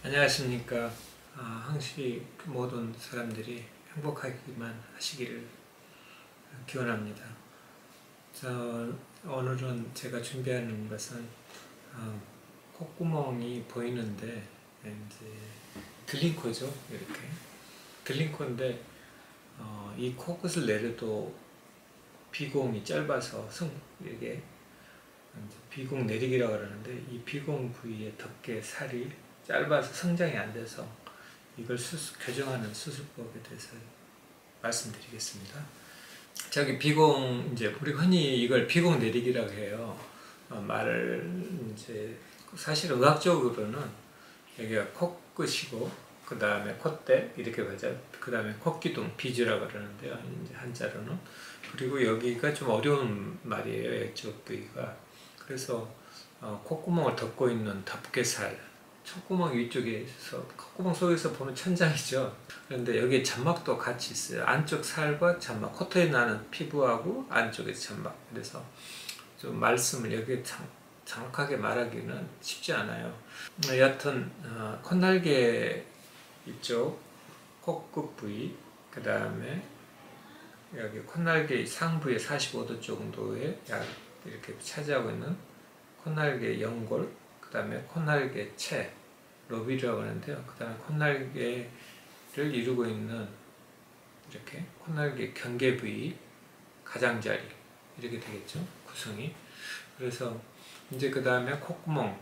안녕하십니까. 항시 모든 사람들이 행복하기만 하시기를 기원합니다. 오늘은 제가 준비하는 것은 콧구멍이 보이는데 이제 들린 코죠. 이렇게 들린 코인데 이 코끝을 내려도 비공이 짧아서 이게 비공 내리기라고 하는데, 이 비공 부위에 덮개 살이 짧아서 성장이 안 돼서 이걸 교정하는 수술법에 대해서 말씀드리겠습니다. 저기 비공, 이제 우리 흔히 이걸 비공 내리기라고 해요. 말을 이제 사실 의학적으로는 여기가 코끝이고 그 다음에 콧대 이렇게 가죠. 그 다음에 콧기둥 비주라고 그러는데요. 이제 한자로는. 그리고 여기가 좀 어려운 말이에요. 이쪽 부위가. 그래서 콧구멍을 덮고 있는 덮개살, 콧구멍 위쪽에서 콧구멍 속에서 보는 천장이죠. 그런데 여기 점막도 같이 있어요. 안쪽 살과 점막, 코털에 나는 피부하고 안쪽에서 점막. 그래서 좀 말씀을 여기에 정확하게 말하기는 쉽지 않아요. 여하튼 콧날개 이쪽 코끝 부위, 그 다음에 여기 콧날개 상부에 45도 정도에 약 이렇게 차지하고 있는 콧날개 연골, 그 다음에 콧날개 채, 로비라고 하는데요. 그 다음에 콧날개를 이루고 있는 이렇게 콧날개 경계 부위, 가장자리 이렇게 되겠죠, 구성이. 그래서 이제 그 다음에 콧구멍,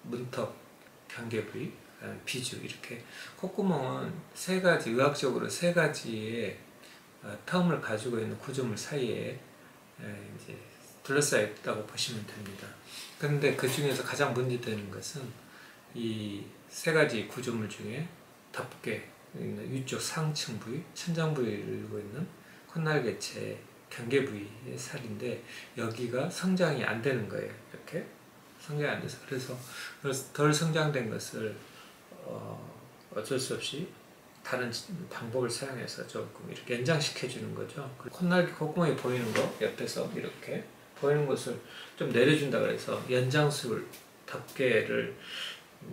문턱, 경계 부위, 비주, 이렇게. 콧구멍은 세 가지, 의학적으로 세 가지의 텀을 가지고 있는 구조물 사이에 이제 둘러싸여 있다고 보시면 됩니다. 그런데 그 중에서 가장 문제되는 것은 이 세 가지 구조물 중에 덮개 있는 위쪽 상층 부위, 천장 부위를 이루고 있는 콧날개체 경계 부위의 살인데, 여기가 성장이 안 되는 거예요. 이렇게 성장이 안 돼서. 그래서 덜 성장된 것을 어쩔 수 없이 다른 방법을 사용해서 조금 이렇게 연장시켜 주는 거죠. 콧날개, 콧구멍이 보이는 거 옆에서 이렇게 보이는 것을 좀 내려준다 그래서 연장술 덮개를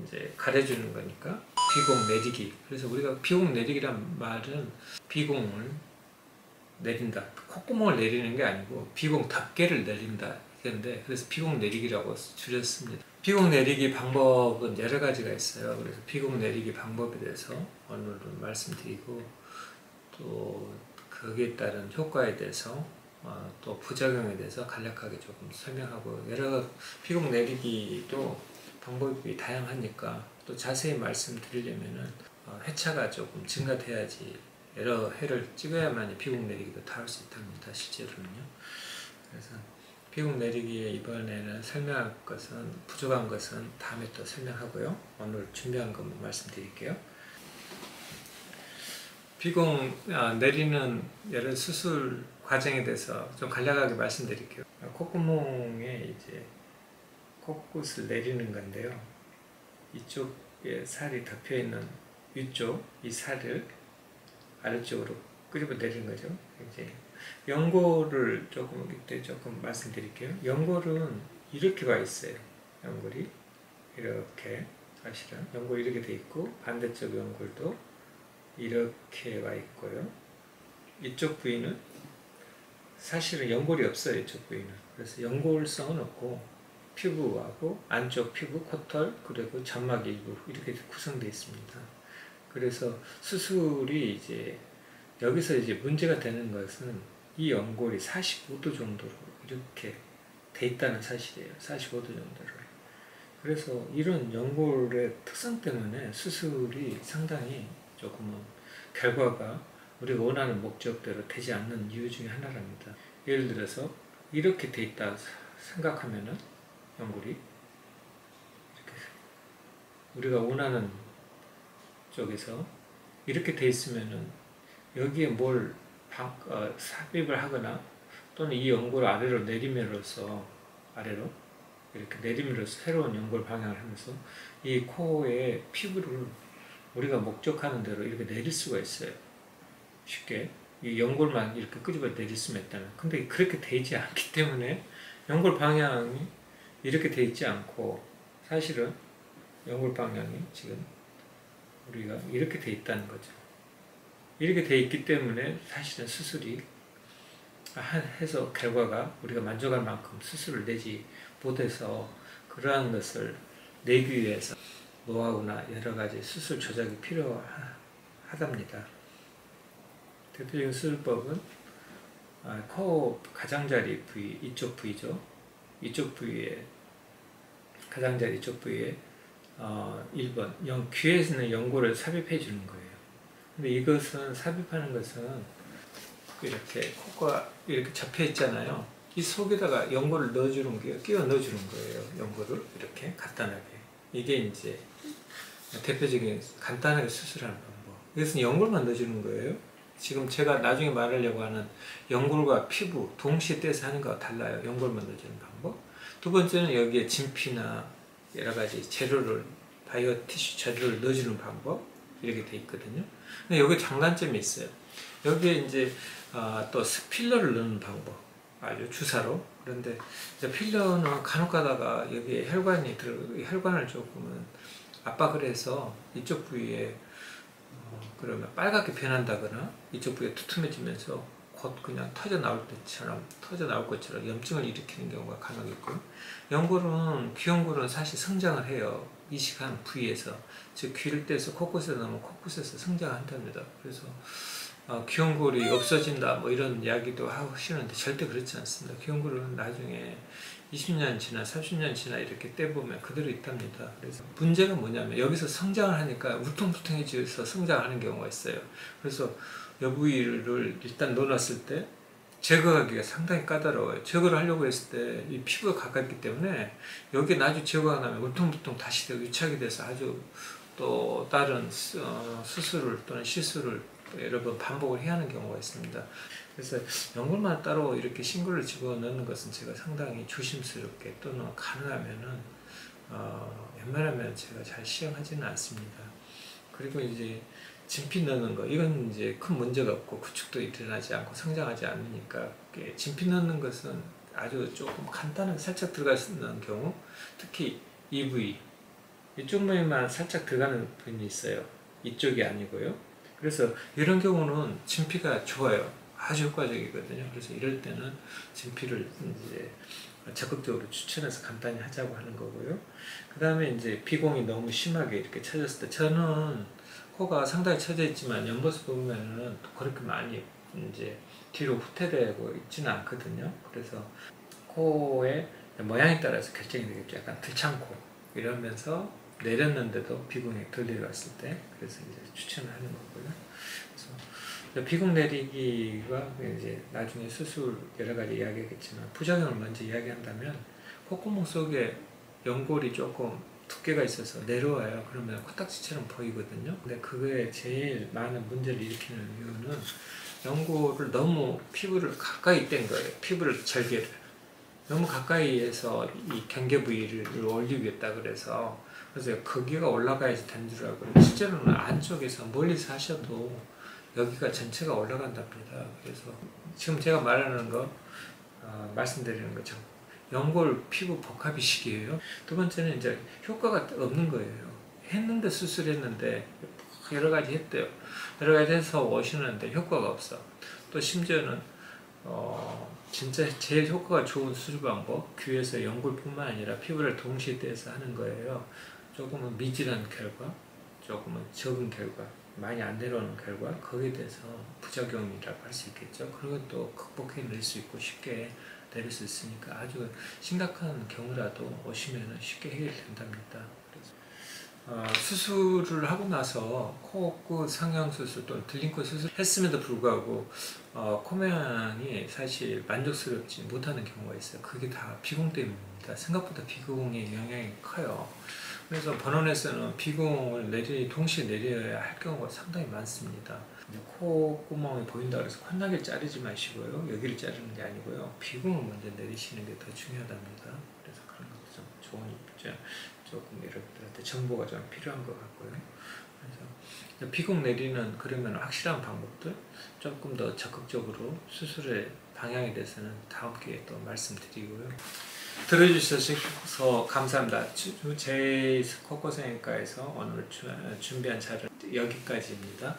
이제 가려주는 거니까 비공 내리기. 그래서 우리가 비공 내리기란 말은 비공을 내린다, 콧구멍을 내리는 게 아니고 비공 덮개를 내린다 이건데, 그래서 비공 내리기라고 줄였습니다. 비공 내리기 방법은 여러 가지가 있어요. 그래서 비공 내리기 방법에 대해서 오늘은 말씀드리고, 또 거기에 따른 효과에 대해서 또 부작용에 대해서 간략하게 조금 설명하고, 여러 비공 내리기도 방법이 다양하니까 또 자세히 말씀드리려면은 회차가 조금 증가돼야지, 여러 회를 찍어야만이 비공 내리기도 다 할 수 있답니다. 실제로는요. 그래서 비공 내리기에 이번에는 설명할 것은, 부족한 것은 다음에 또 설명하고요. 오늘 준비한 것만 말씀드릴게요. 비공 내리는 여러 수술 과정에 대해서 좀 간략하게 말씀드릴게요. 콧구멍에 이제 코끝을 내리는 건데요. 이쪽에 살이 덮여 있는 위쪽 이 살을 아래쪽으로 끄집어 내리는 거죠. 이제 연골을 조금 말씀드릴게요. 연골은 이렇게 와 있어요. 연골이 이렇게, 사실은 연골이 이렇게 돼 있고, 반대쪽 연골도 이렇게 와 있고요. 이쪽 부위는 사실은 연골이 없어요. 이쪽 부위는. 그래서 연골성은 없고, 피부하고 안쪽 피부, 코털, 그리고 점막 일부 이렇게 구성되어 있습니다. 그래서 수술이 이제 여기서 이제 문제가 되는 것은 이 연골이 45도 정도로 이렇게 돼 있다는 사실이에요. 45도 정도로. 그래서 이런 연골의 특성 때문에 수술이 상당히 조금은 결과가 우리가 원하는 목적대로 되지 않는 이유 중에 하나랍니다. 예를 들어서 이렇게 돼 있다 생각하면은, 연골이 이렇게 우리가 원하는 쪽에서 이렇게 돼 있으면은 여기에 뭘 삽입을 하거나, 또는 이 연골을 아래로 내림으로써, 아래로 이렇게 내림으로써 새로운 연골 방향을 하면서 이 코의 피부를 우리가 목적하는 대로 이렇게 내릴 수가 있어요. 쉽게 이 연골만 이렇게 끄집어 내릴 수만 있다면. 근데 그렇게 되지 않기 때문에 연골 방향이 이렇게 돼 있지 않고 사실은 연골 방향이 지금 우리가 이렇게 돼 있다는 거죠. 이렇게 돼 있기 때문에 사실은 수술이 해서 결과가 우리가 만족할 만큼 수술을 내지 못해서 그러한 것을 내기 위해서 노하우나 여러 가지 수술 조작이 필요하답니다. 대표적인 수술법은 코 가장자리 부위, 이쪽 부위죠. 이쪽 부위에 가장자리 이쪽 부위에 1번 귀에서는 연골을 삽입해 주는 거예요. 근데 이것은 삽입하는 것은 이렇게 코가 이렇게 접혀 있잖아요. 이 속에다가 연골을 넣어주는 게 끼워 넣어주는 거예요. 연골을 이렇게 간단하게. 이게 이제 대표적인 간단하게 수술하는 방법. 이것은 연골만 넣어주는 거예요. 지금 제가 나중에 말하려고 하는 연골과 피부 동시에 떼서 하는 거와 달라요. 연골만 넣어주는 방법. 두 번째는 여기에 진피나 여러 가지 재료를 바이오 티슈 재료를 넣어주는 방법 이렇게 돼 있거든요. 근데 여기 장단점이 있어요. 여기에 이제 또 필러를 넣는 방법 아주 주사로. 그런데 이제 필러는 간혹 가다가 여기에 혈관을 조금은 압박을 해서 이쪽 부위에 그러면 빨갛게 변한다거나 이쪽 부위가 두툼해지면서 곧 그냥 터져 나올 것처럼 염증을 일으키는 경우가 간혹 있고요. 귀연골은 사실 성장을 해요. 이식한 부위에서. 즉 귀를 떼서 코끝에 넣으면 코끝에서 성장한답니다. 그래서 귀연골이 없어진다 뭐 이런 이야기도 하시는데 절대 그렇지 않습니다. 귀연골은 나중에 20년 지나 30년 지나 이렇게 떼보면 그대로 있답니다. 그래서 문제가 뭐냐면 여기서 성장을 하니까 울퉁불퉁해져서 성장하는 경우가 있어요. 그래서 여 부위를 일단 넣어놨을 때 제거하기가 상당히 까다로워요. 제거를 하려고 했을 때 이 피부가 가깝기 때문에 여기 나중에 제거가 나면 울퉁불퉁 다시 유착이 돼서 아주 또 다른 수술을 또는 시술을 여러 번 반복을 해야 하는 경우가 있습니다. 그래서 연골만 따로 이렇게 신골을 집어넣는 것은 제가 상당히 조심스럽게 또는 가능하면은 웬만하면 제가 잘 시행하지는 않습니다. 그리고 이제 진피 넣는 거 이건 이제 큰 문제가 없고 구축도 일어나지 않고 성장하지 않으니까 진피 넣는 것은 아주 조금 간단하게 살짝 들어가는 경우 특히 이 부위 이쪽 부위만 살짝 들어가는 부분이 있어요. 이쪽이 아니고요. 그래서 이런 경우는 진피가 좋아요. 아주 효과적이거든요. 그래서 이럴 때는 진피를 이제 적극적으로 추천해서 간단히 하자고 하는 거고요. 그 다음에 이제 비공이 너무 심하게 이렇게 쳐졌을 때 저는 코가 상당히 쳐져 있지만 옆모습 보면은 그렇게 많이 이제 뒤로 후퇴되고 있지는 않거든요. 그래서 코의 모양에 따라서 결정이 되겠죠. 약간 들창코 이러면서 내렸는데도 비공이 덜 내려왔을 때 그래서 이제 추천을 하는 거고요. 그래서 비공 내리기가 이제 나중에 수술 여러 가지 이야기하겠지만 부작용을 먼저 이야기한다면 콧구멍 속에 연골이 조금 두께가 있어서 내려와요. 그러면 코딱지처럼 보이거든요. 근데 그거에 제일 많은 문제를 일으키는 이유는 연골을 너무 피부를 가까이 뗀 거예요. 피부를 절개를 너무 가까이에서 이 경계 부위를 올리겠다 그래서 거기가 올라가야지 된다고요. 실제로는 안쪽에서 멀리서 하셔도 여기가 전체가 올라간답니다. 그래서 지금 제가 말하는 거 말씀드리는 거죠. 연골 피부 복합이식이에요. 두 번째는 이제 효과가 없는 거예요. 했는데 수술했는데 여러 가지 했대요. 여러 가지 해서 오시는데 효과가 없어. 또 심지어는 진짜 제일 효과가 좋은 수술 방법 귀에서 연골뿐만 아니라 피부를 동시에 떼서 하는 거예요. 조금은 미진한 결과, 조금은 적은 결과, 많이 안 내려오는 결과 거기에 대해서 부작용이라고 할 수 있겠죠. 그리고 또 극복해낼 수 있고 쉽게 내릴 수 있으니까 아주 심각한 경우라도 오시면 쉽게 해결된답니다. 수술을 하고 나서 코끝 상향수술 또는 들림코 수술 했음에도 불구하고 코 모양이 사실 만족스럽지 못하는 경우가 있어요. 그게 다 비공 때문입니다. 생각보다 비공의 영향이 커요. 그래서 본원에서는 비공을 동시에 내려야 할 경우가 상당히 많습니다. 콧구멍이 보인다고 해서 콧나기를 자르지 마시고요. 여기를 자르는 게 아니고요. 비공을 먼저 내리시는 게 더 중요하답니다. 그래서 그런 것도 좀 좋은 입장, 조금 여러분들한테 정보가 좀 필요한 것 같고요. 그래서 비공 내리는 그러면 확실한 방법들 조금 더 적극적으로 수술의 방향에 대해서는 다음 기회에 또 말씀드리고요. 들어주셔서 감사합니다. 제이스 코코생과에서 오늘 준비한 자료 여기까지입니다.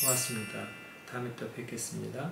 고맙습니다. 다음에 또 뵙겠습니다.